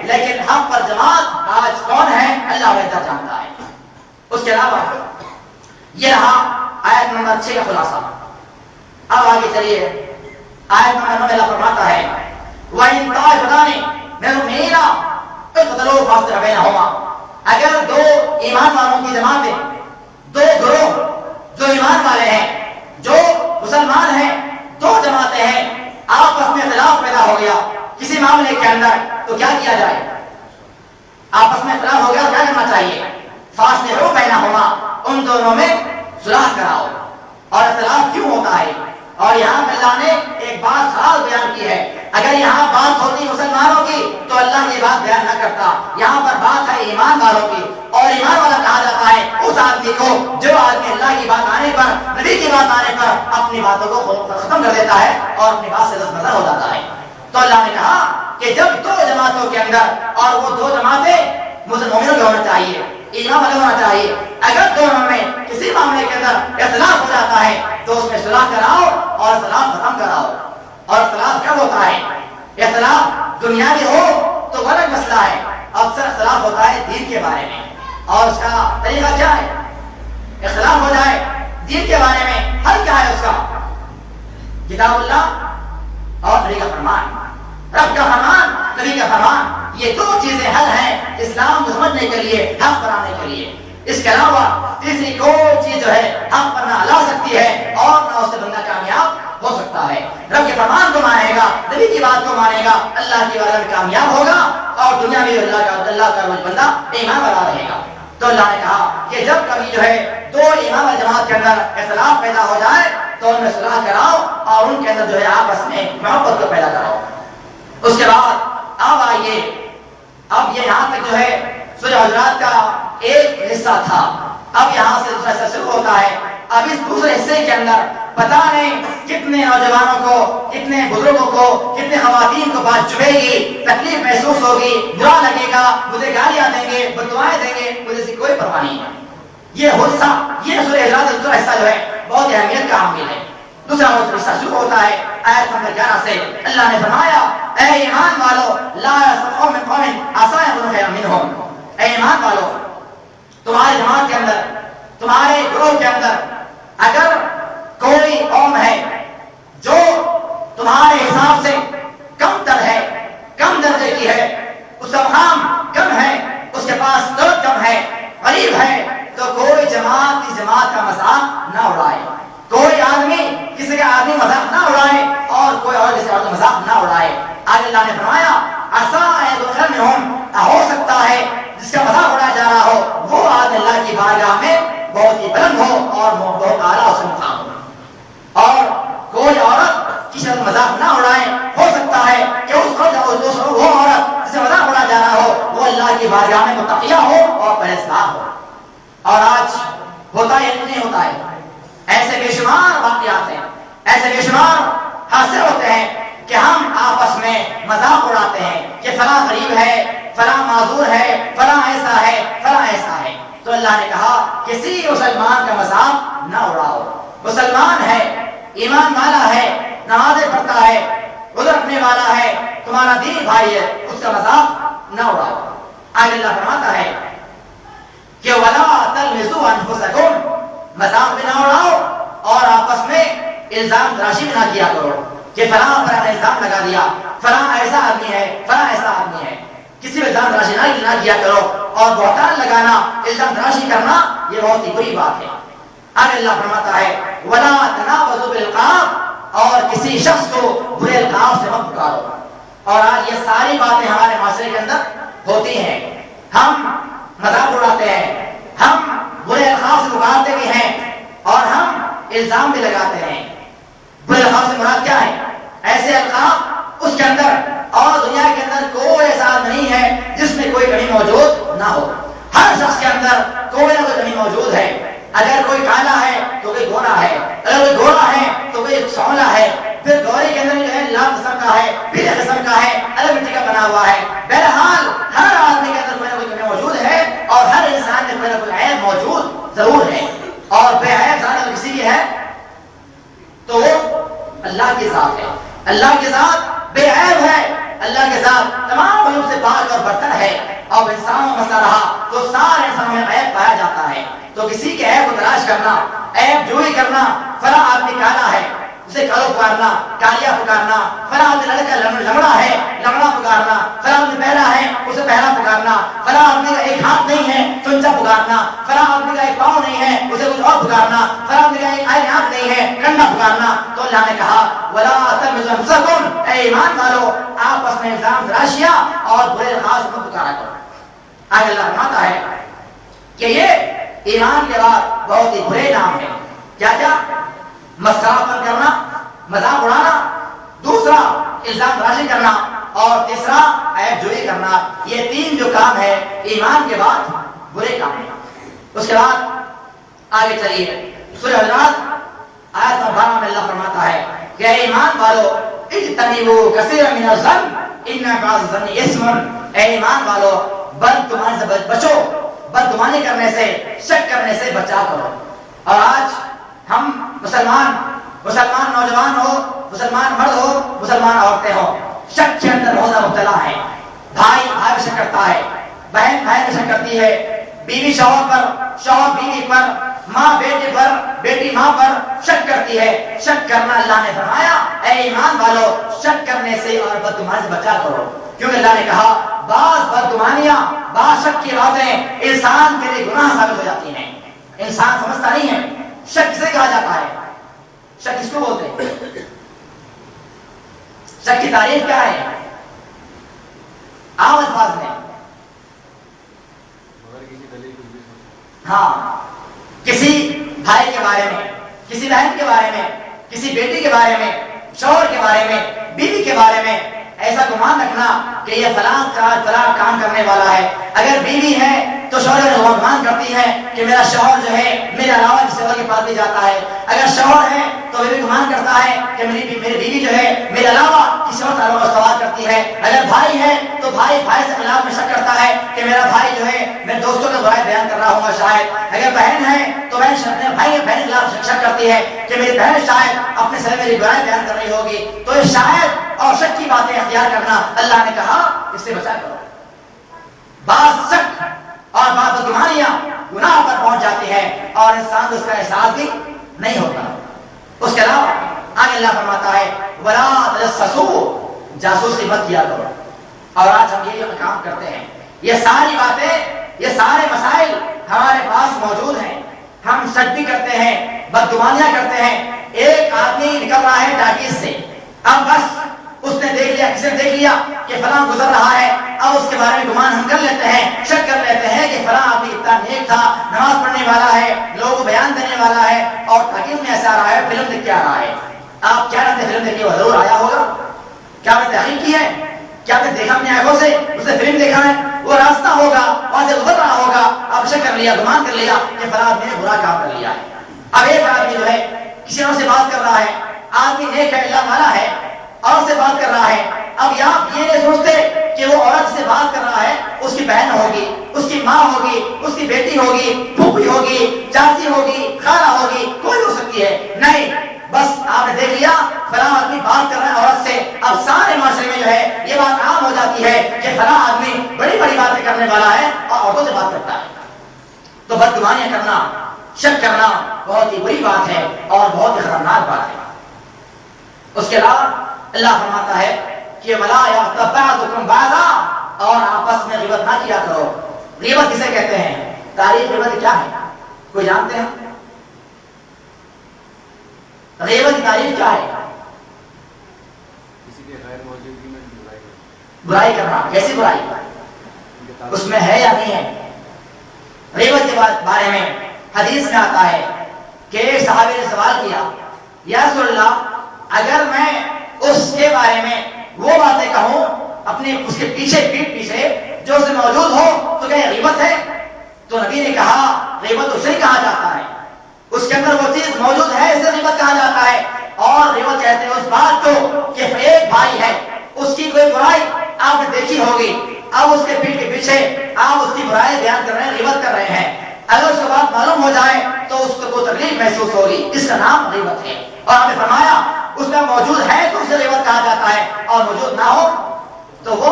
لیکن حق پر جماعت آج کون ہے اللہ بہتر جانتا ہے۔ اس کے علاوہ یہ رہا آیت نمبر 6 کا خلاصہ۔ اب آگے چلیے آیت نمبر 9 اللہ فرماتا ہے وَإِن طَائِفَتَانِ مِنَ الْمُؤْمِنِينَ اقْتَتَلُوا فَأَصْلِحُوا بَيْنَهُمَا، اگر دو ایمان والوں کی جماعتیں، دو گروہ جو ایمان والے ہیں، جو مسلمان ہیں، دو جماعتیں ہیں، آپس میں اختلاف پیدا ہو گیا کسی معاملے کے اندر، تو کیا کیا جائے؟ آپس میں اختلاف ہو گیا کیا کرنا چاہیے؟ فَأَصْلِحُوا بَيْنَهُمَا، ان دونوں میں صلح کراؤ۔ اور اختلاف کیوں ہوتا ہے؟ اور یہاں اللہ نے ایک بات خاص بیان کی ہے، اگر یہاں بات ہوتی مسلمانوں کی تو اللہ یہ بات بیان نہ کرتا، یہاں پر بات ہے ایمان والوں کی، اور ایمان والا کہا جاتا ہے اس آدمی کو جو آدمی اللہ کی بات آنے پر، نبی کی بات آنے پر اپنی باتوں کو ختم کر دیتا ہے اور اپنی بات سے دستبردار ہو جاتا ہے۔ تو اللہ نے کہا کہ جب دو جماعتوں کے اندر، اور وہ دو جماعتیں مسلمانوں کے ہونا چاہیے، ایمان والے ہونا چاہیے، اگر دونوں میں کسی معاملے کے اندر اختلاف ہو جاتا ہے تو اس میں صلح کراؤ اور اختلاف ختم کراؤ۔ اور اختلاف کب ہوتا ہے؟ اختلاف دنیاوی ہو تو الگ مسئلہ ہے، اکثر اختلاف ہوتا ہے دین کے بارے میں، اور اس کا طریقہ کیا ہے؟ اختلاف ہو جائے دین کے بارے میں، حل کیا ہے اس کا؟ کتاب اللہ اور نبی کا فرمان، رب کا فرمان، نبی کا فرمان، یہ دو چیزیں حل ہیں اسلام کو سمجھنے کے لیے، حق پر آنے کے لیے۔ اس کے علاوہ تیسری کوئی چیز جو ہے حق پر نہ لا سکتی ہے اور نہ اس سے بندہ کامیاب ہو سکتا ہے۔ رب کے فرمان کو مانے گا، نبی کی بات کو مانے گا، اللہ کی بات میں کامیاب ہوگا، اور دنیا میں اللہ کا بندہ ایمان والا رہے گا۔ تو اللہ نے کہا کہ جب کبھی جو ہے دو ایمان والی جماعت کے اندر اختلاف پیدا ہو جائے تو ان میں صلح کراؤ اور ان کے اندر جو ہے آپس میں محبت کو پیدا کراؤ۔ اس کے بعد اب آئیے، اب یہ یہاں تک جو ہے سورہ حجرات کا ایک حصہ تھا، اب یہاں سے دوسرا حصہ شروع ہوتا ہے۔ اب اس دوسرے حصے کے اندر پتہ نہیں کتنے نوجوانوں کو، کتنے بزرگوں کو، کتنے خواتین کو بات چبھے گی، تکلیف محسوس ہوگی، برا لگے گا، مجھے گالیاں دیں گے، بددعائیں دیں گے، مجھے اس کی کوئی پرواہ نہیں ہے۔ یہ حصہ، یہ سورہ حجرات کا دوسرا حصہ جو ہے بہت اہمیت کا حامل ہے۔ دوسرا حصہ شروع ہوتا ہے آیت نمبر 11 سے، اللہ نے فرمایا اے ایمان والو لا یسخر قوم من قوم عسى ان يكونوا خيرا منهم، اے ایمان والو تمہاری جماعت کے اندر، تمہارے گروہ کے اندر اگر کوئی قوم ہے جو تمہارے حساب سے کم تر ہے، کم درجے کی ہے، اس کا مقام کم ہے، اس کے پاس دولت کم ہے، غریب ہے، تو کوئی جماعت کی جماعت کا مذاق نہ اڑائے، کوئی آدمی کسی کا آدمی مذاق نہ اڑائے اور کوئی اور کسی اور کا مذاق نہ اڑائے۔ آج اللہ نے فرمایا عسى ان يكونوا خيرا منهم، ہو سکتا ہے جس کا مذاق اڑایا جا رہا ہو وہ آج اللہ کی بارگاہ میں بہت ہی بلند ہو اور بہت اعلیٰ اس کا مقام ہو، اور کوئی عورت کسی کا مذاق نہ اڑائے، ہو سکتا ہے کہ اس وہ عورت جس کا مذاق اڑایا جا رہا ہو وہ اللہ کی بارگاہ میں متقیہ ہو اور پرہیزگار ہو۔ اور آج ہوتا ہے نہیں ہوتا ہے، ایسے بے شمار واقعات ہیں، ایسے بے شمار حادثے ہوتے ہیں کہ ہم آپس میں مذاق اڑاتے ہیں کہ فلاں غریب ہے، فلاں معذور ہے، فلاں ایسا ہے، فلاں ایسا ہے۔ تو اللہ نے کہا کسی مسلمان کا مذاق نہ اڑاؤ، مسلمان ہے، ایمان والا ہے، نمازیں پڑھتا ہے، روزہ رکھنے والا ہے، تمہارا دین بھائی ہے، اس کا مذاق نہ اڑاؤ۔ آگے اللہ فرماتا ہے کہ وَلَا تَلْمِزُوا أَنفُسَكُمْ، مذاق بھی نہ اڑاؤ اور آپس میں الزام تراشی بھی نہ کیا کرو کہ فلاں فلاں نے الزام لگا دیا، فلاں ایسا آدمی ہے، فلاں ایسا آدمی ہے، کسی میں الزام تراشی نہ کیا کرو، اور بہتان لگانا، الزام تراشی کرنا یہ بہت ہی بری بات ہے۔ آگے اللہ فرماتا ہے وَلَا تَنَابَزُوا بِالْأَلْقَابِ، اور کسی شخص کو برے القاب سے مت پکارو۔ اور آج یہ ساری باتیں ہمارے معاشرے کے اندر ہوتی ہیں، ہم مذاق اڑاتے ہیں، ہم برے القاب سے پکارتے بھی ہیں اور ہم الزام بھی لگاتے ہیں۔ برے القاب سے مراد کیا ہے؟ ایسے القاب اس کے اندر اور دنیا کے اندر کوئی ایسا نہیں ہے جس میں کوئی کمی موجود نہ ہو، ہر شخص کے اندر کوئی نہ کوئی کمی موجود ہے۔ اگر کوئی کالا ہے تو کوئی گورا ہے، اگر کوئی گورا ہے تو کوئی سولا ہے، پھر گورے کے اندر جو ہے لال قسم کا ہے، پیلے قسم کا ہے، الگ مٹی کا بنا ہوا ہے۔ بہرحال ہر آدمی کے اندر کوئی نہ کوئی کمی موجود ہے اور ہر انسان میں کوئی نہ کوئی عیب موجود ضرور ہے، اور بے عیب ذات اگر کسی کی ہے تو وہ اللہ کی ذات ہے۔ اللہ کی ذات بے عیب ہے، اللہ تمام عیوب سے پاک اور برتر ہے، اور انسانوں میں مسئلہ رہا تو سارے انسانوں میں عیب پایا جاتا ہے، تو کسی کے عیب کو تلاش کرنا، عیب جوئی کرنا، فلاں آدمی کالا ہے اسے کالو پکارنا، کالیا پکارنا، فلاں آدمی لڑکا لنگڑا ہے لنگڑا پکارنا، فلاں آدمی بہرا ہے اسے بہرا پکارنا، فلاں آدمی کا ایک ہاتھ نہیں ہے چنچا پکارنا، فلاں آدمی کا ایک پاؤں نہیں ہے اسے کچھ اور پکارنا، فلاں آدمی کا ایک آنکھ نہیں ہے کنڈا پکارنا. تو اللہ نے کہا ولا تلمزوا انفسکم، اے ایمان والو آپس میں الزام تراشیا اور برے الفاظ کو پکارا کرو. آگے اللہ فرماتا ہے کہ یہ ایمان کے بعد بہت ہی برے نام ہے. کیا کیا؟ مسخرہ پن کرنا، مذاق اڑانا، دوسرا الزام تراشی کرنا، اور تیسرا عیب جوئی کرنا. یہ تین جو کام ہے ایمان کے بعد برے کام ہیں. اس کے بعد آگے چلیے سورہ حجرات آیت نمبر 12 میں اللہ فرماتا ہے کہ اے ایمان والو اجتنبوا کثیرا من الظن ان بعض الظن اثم. اے ایمان والو بدگمانی سے بچو، بدگمانی کرنے سے، شک کرنے سے بچا کرو. اور آج ہم مسلمان نوجوان ہو، مسلمان مرد ہو، مسلمان عورتیں ہو، شک کے اندر بہت زیادہ مبتلا ہے. بھائی بھائی پہ شک کرتا ہے، بہن بھائی پہ شک کرتی ہے، بیوی شوہر پر، شوہر بیوی پر، ماں بیٹے پر، بیٹی ماں پر شک کرتی ہے. شک کرنا اللہ نے فرمایا اے ایمان والو شک کرنے سے اور بدگمانی سے بچا کرو، کیونکہ اللہ نے کہا بعض بدگمانیاں، بعض شک کی باتیں انسان کے لیے گناہ ثابت ہو جاتی ہیں. انسان سمجھتا نہیں ہے شک کسے کہا جاتا ہے، شک کس کو بولتے ہیں، شک کی تعریف کیا ہے؟ عام الفاظ میں ہاں کسی بھائی کے بارے میں، کسی بہن کے بارے میں، کسی بیٹی کے بارے میں، شوہر کے بارے میں، بیوی کے بارے میں ایسا گمان رکھنا کہ یہ فلاں کام کرنے والا ہے. اگر بیوی ہے تو شوہر گمان کرتی ہے کہ میرا شوہر جو ہے میرے علاوہ کسی اور کے پاس بھی جاتا ہے. اگر شوہر ہے تو بیوی گمان کرتا ہے کہ میری بیوی جو ہے میرے علاوہ کسی اور تعلق استوار کرتی ہے. اگر بھائی ہے تو بھائی سے خلاف میں شک کرتا ہے کہ میرا بھائی جو ہے میرے دوستوں کا برائے بیان کر رہا ہوں گا شاید. اگر بہن ہے تو بہن کے خلاف شک کرتی ہے کہ میری بہن شاید اپنے سے میری برائے بیان کر رہی ہوگی. تو یہ شاید اور شک کی باتیں اختیار کرنا اللہ نے کہا اس سے بچا کرو. بعض شک اور بعض بدگمانیاں گناہ پر پہنچ جاتی ہے اور انسان کو اس کا احساس بھی نہیں ہوتا. اس کے علاوہ آگے اللہ فرماتا ہے ولا تجسسوا، جاسوسی مت کیا کرو. اور آج ہم یہ کام کرتے ہیں، یہ ساری باتیں، یہ سارے مسائل ہمارے پاس موجود ہیں. ہم شک بھی کرتے ہیں، بدگمانیاں کرتے ہیں. ایک آدمی نکل رہا ہے ٹاکیز سے، اب بس اس نے دیکھ لیا، کسی نے دیکھ لیا کہ فلاں گزر رہا ہے، اب اس کے بارے میں گمان ہم کر لیتے ہیں، شک کر لیتے ہیں کہ فلاں آدمی اتنا نیک تھا، نماز پڑھنے والا ہے، لوگوں کو بیان دینے والا ہے، اور ٹاکیز میں ایسا آ رہا ہے، فلم دیکھ کے آ رہا ہے. آپ کیا کہتے ہیں فلم دیکھ کے وہ ضرور آیا ہوگا؟ کیا آپ نے تحقیق کی ہے؟ کیا آپ نے دیکھا اپنی آنکھوں سے؟ اس نے فلم دیکھا ہے، وہ راستہ ہوگا وہاں سے گزر رہا ہوگا، آپ شک کر لیا، گمان کر لیا کہ فلاں آدمی نے برا کام کر لیا ہے. اب ایک آدمی جو ہے کسی اور سے بات کر رہا ہے، آدمی نیک ہے، اللہ والا ہے، عورت سے بات کر رہا ہے. اب آپ یہ نہیں سوچتے کہ وہ عورت سے بات کر رہا ہے اس کی بہن ہوگی، اس کی ماں ہوگی، اس کی بیٹی ہوگی، پھوپھی ہوگی، چاچی ہوگی، خالہ ہوگی، کوئی ہو سکتی ہے. نہیں، بس آپ نے دیکھ لیا فلاں آدمی بات کر رہا ہے عورت سے. اب سارے معاشرے میں جو ہے یہ بات عام ہو جاتی ہے کہ فلاں آدمی بڑی بڑی باتیں کرنے والا ہے اور عورتوں سے بات کرتا ہے. تو بدگمانیاں کرنا، شک کرنا بہت ہی بری بات ہے اور بہت ہی خطرناک بات ہے. اس کے علاوہ اللہ فرماتا ہے کہ ولا یغتب بعضکم بعضا، اور آپس میں غیبت نہ کیا کرو. غیبت کسے کہتے ہیں؟ تعریف غیبت کیا ہے؟ کوئی جانتے ہیں؟ غیبت کی تعریف کیا ہے؟ کسی کے غیر موجودگی میں برائی کرنا. کیسی برائی؟ اس میں ہے یا نہیں ہے؟ غیبت کے بارے میں حدیث میں آتا ہے کہ ایک صحابی نے سوال کیا یا رسول اللہ اگر میں اس کے بارے میں وہ باتیں کہوں اپنے اس کے پیچھے پیٹ پیچھے جو اسے موجود ہو تو کیا یہ غیبت ہے؟ تو نبی نے کہا غیبت اسے کہا جاتا ہے اس کے اندر وہ چیز موجود ہے، اسے غیبت کہا جاتا ہے. اور غیبت کہتے ہیں اس بات کو کہ ایک بھائی ہے، اس کی کوئی برائی آپ نے دیکھی ہوگی، اب اس کے پیٹ کے پیچھے آپ اس کی برائی بیان کر رہے ہیں، غیبت کر رہے ہیں. اگر اس کو بات معلوم ہو جائے تو اس کو کوئی تکلیف محسوس ہوگی، اس کا نام غیبت ہے. اور آپ نے فرمایا اس میں موجود ہے تو اسے غیبت کہا جاتا ہے، اور موجود نہ ہو تو وہ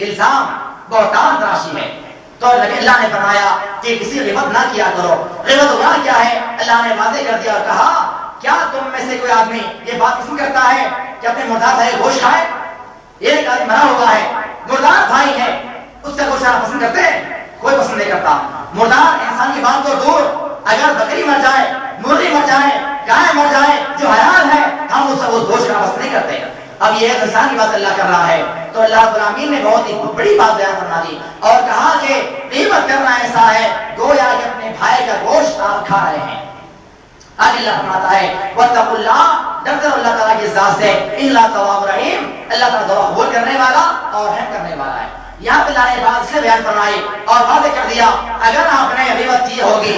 الزام بہتان تراشی ہے. تو اللہ نے فرمایا کہ کسی غیبت نہ کیا کرو. غیبت گناہ کیا ہے اللہ نے واضح کر دیا اور کہا کیا تم میں سے کوئی آدمی یہ بات پسند کرتا ہے کہ اپنے مردار بھائی گوشت کھائے؟ ایک آدمی مرا ہوا ہے، مردار بھائی ہے، اس کا گوشت کھانا پسند کرتے ہیں؟ کوئی پسند نہیں کرتا. مردار انسان کی بات تو دور، اگر بکری مر جائے، مرغی مر جائے، گائے مر جائے، جو حلال ہے ہم اس کا گوشت کھانا پسند نہیں کرتے. اب یہ ایک انسان کی بات اللہ کر رہا ہے تو اللہ رب العالمین نے بہت ہی بڑی بات بیان فرما دی اور کہا کہ غیبت کرنا ایسا ہے گویا کہ اپنے بھائی کا گوشت آپ کھا رہے ہیں. آج اللہ فرماتا ہے واتقوا اللہ، ڈرتے رہو اللہ تعالیٰ کی ذات سے، اللہ تواب رحیم، اللہ تعالیٰ دعا قبول کرنے والا اور رحم کرنے والا ہے. یہاں پہ اللہ نے بات سے بیان فرمائی اور واضح کر دیا اگر آپ نے غیبت کی ہوگی،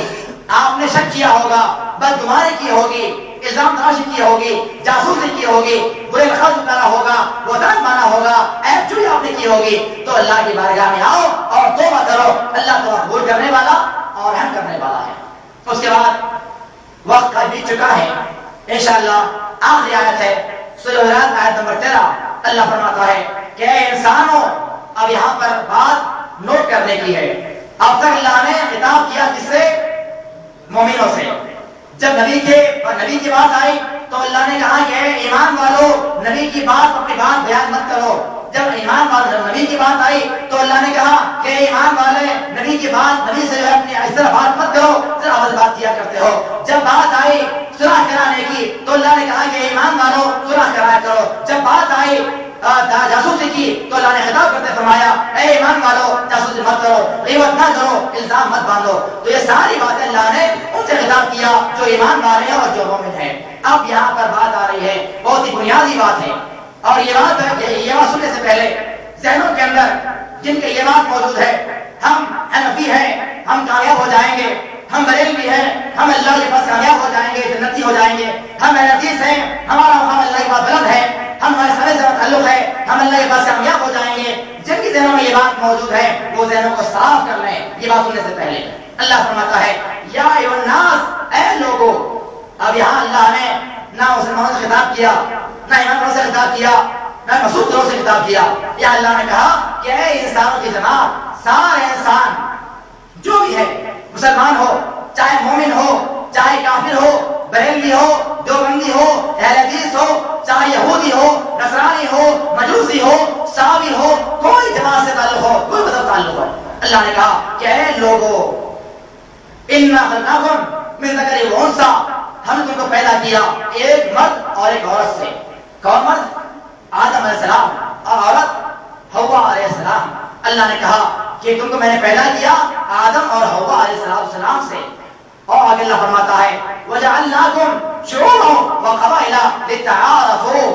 آپ نے شک کیا ہوگا، بدگمانی کی ہوگی، الزام تراشی کی ہوگی، جاسوسی کی ہوگی، برے لفظ اتارا ہوگا، وطن مانا ہوگا، ایب چوری آپ نے کی ہوگی تو اللہ کی بارگاہ میں آؤ اور توبہ کرو. اللہ توبہ قبول کرنے والا اور رحم کرنے والا ہے. اس کے بعد وقت کا بیت چکا ہے، انشاءاللہ آخری آیت ہے سورہ حجرات آیت نمبر 13. اللہ فرماتا ہے کہ اے انسانوں، اب یہاں پر بات نوٹ کرنے کی ہے. اب تک اللہ نے خطاب کیا کس سے؟ مومنوں سے. جب نبی کی بات آئی تو اللہ نے کہا کہ ایمان والو نبی کی بات اپنی بات بیان مت کرو. جب نبی کی بات آئی تو اللہ نے کہا کہ ایمان والے نبی کی بات، نبی سے جو ہے اپنی اس طرح بات مت کرو جس طرح آپ بات کیا کرتے ہو. جب بات آئی صلح کرانے کی تو اللہ نے کہا کہ ایمان والو صلح کرایا کرو. جب بات آئی جاسوسی کی تو اللہ نے خطاب کرتے فرمایا اے ایمان والو جاسوسی مت کرو، غیبت نہ کرو، الزام مت باندھو. تو یہ ساری باتیں اللہ نے ان سے خطاب کیا جو ایمان والے ہیں اور جو مومن ہیں. اب یہاں پر بات آ رہی ہے بہت ہی بنیادی بات ہے اور یہ بات سننے سے پہلے ذہنوں کے اندر جن کے یہ بات موجود ہے ہم حنفی ہیں ہم کامیاب ہو جائیں گے، ہم بریلوی ہیں ہم اللہ کے پاس کامیاب ہو جائیں گے، جنتی ہو جائیں گے، ہم حدیث ہیں ہمارا مقام اللہ کے پاس بلند ہے، ہم ہمارے سارے سے تعلق ہے، ہم اللہ کے پاس کامیاب ہو جائیں گے. جن کے ذہنوں میں یہ بات موجود ہے وہ ذہنوں کو صاف کر لیں. یہ بات سننے سے پہلے اللہ فرماتا ہے یا ایھا الناس، اے لوگوں. اب یہاں اللہ نے نہ مسلمانوں سے خطاب کیا، نہ ایمان والوں سے خطاب کیا، نہ مسعود لوگوں سے خطاب کیا. یا اللہ نے کہا کہ اے انسانوں کی جماعت، سارے انسان جو بھی ہے، مسلمان ہو چاہے مومن ہو چاہے کافر ہو، بریلوی ہو، دیوبندی ہو، اہل حدیث ہو، چاہے یہودی ہو، نصرانی ہو، مجوسی ہو، صابی ہو، کوئی جماعت سے تعلق ہو، کوئی مذہب تعلق ہو، اللہ نے کہا کہ اے لوگوں انا خلقناکم من ذکر و انثی، ہم نے تم کو پیدا کیا ایک مرد اور ایک عورت سے. کون مرد؟ آدم علیہ السلام اور عورت حوا علیہ السلام. اللہ نے کہا کہ تم کو میں نے پیدا کیا آدم اور حوا علیہ السلام سے. اور آگے اللہ فرماتا ہے وجعلناکم شعوبا وقبائل لتعارفوا،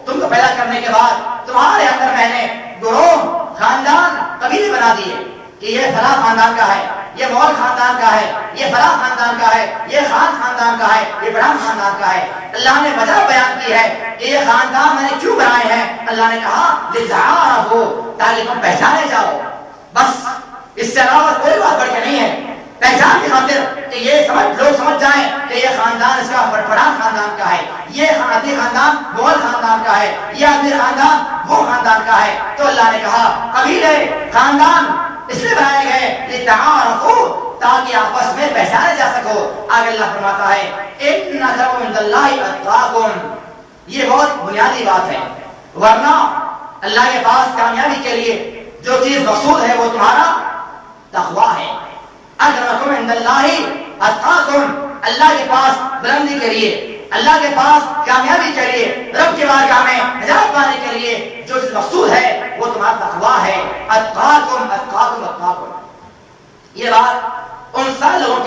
تم کو پیدا کرنے کے بعد تمہارے اندر میں نے گروہ، خاندان، قبیلے بنا دیے کہ یہ فلاں خاندان کا ہے، یہ مغل خاندان کا ہے، یہ فلاں خاندان کا ہے، یہ خان خاندان کا ہے، یہ برہم خاندان کا ہے. اللہ نے وجہ بیان کی ہے کہ یہ خاندان میں نے کیوں بنائے ہیں. اللہ نے کہا لتعارفوا، تاکہ تم پہچانے جاؤ. بس اس سے علاوہ کوئی بات بڑھ کے نہیں ہے. پہچان کی خاطر کہ یہ لوگ سمجھ جائیں کہ یہ خاندان اس کا فرحان خاندان کا ہے، یہ آدمی خاندان مغل خاندان کا ہے، یہ آدمی خاندان وہ خاندان کا ہے. تو اللہ نے کہا قبیلے، خاندان اس لیے بنائے گئے لتعارفوا، تاکہ آپس میں پہچانے جا سکو. آگے اللہ فرماتا ہے ان اکرمکم عند اللہ اتقاکم. یہ بہت بنیادی بات ہے، ورنہ اللہ کے پاس کامیابی کے لیے جو چیز مقصود ہے وہ تمہارا تقویٰ ہے. اکرمکم عند اللہ اتقاکم، اللہ کے پاس بلندی کے لیے، اللہ کے پاس کامیابی کے لیے، رب کی بارگاہ میں نجات پانے کے لیے جو چیز مقصود ہے وہ تمہارا تقویٰ